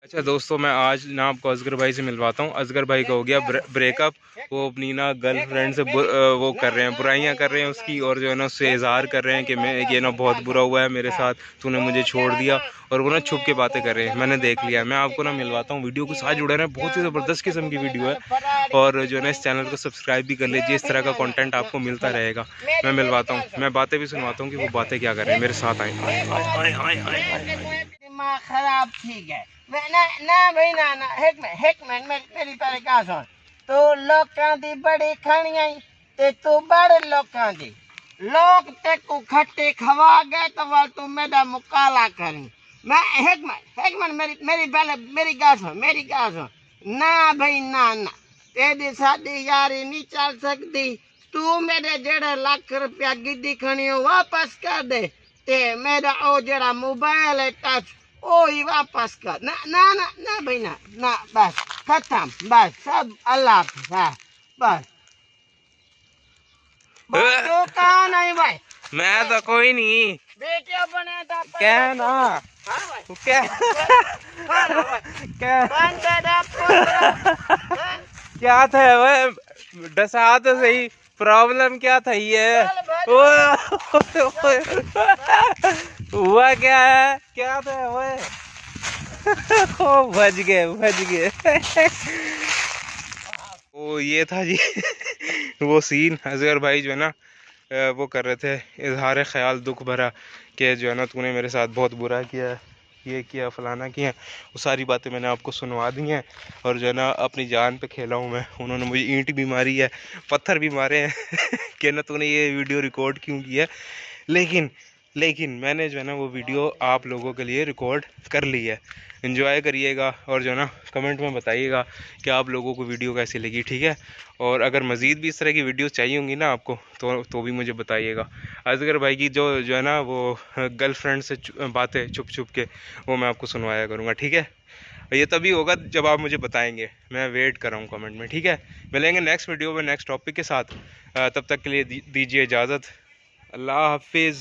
अच्छा दोस्तों, मैं आज ना आपको असगर भाई से मिलवाता हूँ। असगर भाई का हो गया ब्रेकअप। वो अपनी ना गर्लफ्रेंड से वो कर रहे हैं, बुराइयां कर रहे हैं उसकी, और जो है ना उससे इजहार कर रहे हैं कि मैं ये ना बहुत बुरा हुआ है मेरे साथ, तूने मुझे छोड़ दिया। और वो ना छुप के बातें कर रहे हैं। मैंने देख लिया, मैं आपको ना मिलवाता हूँ। वीडियो के साथ जुड़े रहे हैं, बहुत ही ज़बरदस्त किस्म की वीडियो है। और जो है ना इस चैनल को सब्सक्राइब भी कर लीजिए, इस तरह का कॉन्टेंट आपको मिलता रहेगा। मैं मिलवाता हूँ, मैं बातें भी सुनवाता हूँ कि वो बातें क्या कर रहे हैं। मेरे साथ आए। दिमाग खराब ठीक है। ना ना भाई ना एक मिनट मेरी पहले कहा सुन। तू लोकां दी बड़ी खानी आई ते तू बड़े लोकां दी लोग ते को खट्टे खवा गए तो वाल तू मेरा मुकाला करी। मैं एक मिनट मेरी पहले मेरी कहा सुन। ना भाई ना तेरी साडी यारी नहीं चल सकती। तू मेरे जेड़े लाख रुपया गिद्दी खणी वापस कर दे ते मेरा ओ जेड़ा मोबाइल है टच ओ ही वापस कर। ना ना ना ना भाई ना बस खत्म, बस सब अल्लाह हाफिज़। हाँ बस तो कहाँ नहीं भाई। मैं तो कोई नहीं बेटिया बने था क्या ना क्या क्या था वह, डसा तो सही। प्रॉब्लम क्या था ये? हुआ क्या है, क्या था वह? ओ बच गए। वो ये था जी वो सीन। असगर भाई जो है ना वो कर रहे थे इजहार ख्याल दुख भरा कि जो है ना तूने मेरे साथ बहुत बुरा किया, ये किया फलाना किया। वो सारी बातें मैंने आपको सुनवा दी हैं। और जो है ना अपनी जान पे खेला हूँ मैं। उन्होंने मुझे ईंट भी मारी है, पत्थर भी मारे हैं कि ना तूने ये वीडियो रिकॉर्ड क्यों किया। लेकिन लेकिन मैंने जो है ना वो वीडियो आप लोगों के लिए रिकॉर्ड कर ली है। एंजॉय करिएगा और जो है ना कमेंट में बताइएगा कि आप लोगों को वीडियो कैसी लगी, ठीक है। और अगर मज़ीद भी इस तरह की वीडियो चाहिए होंगी ना आपको तो भी मुझे बताइएगा। असगर भाई की जो है ना वो गर्लफ्रेंड से बातें छुप छुप के, वो मैं आपको सुनवाया करूँगा, ठीक है। ये तभी होगा जब आप मुझे बताएंगे। मैं वेट कर रहा हूँ कमेंट में, ठीक है। मिलेंगे नेक्स्ट वीडियो में नेक्स्ट टॉपिक के साथ। तब तक के लिए दीजिए इजाज़त। अल्लाह हाफिज़।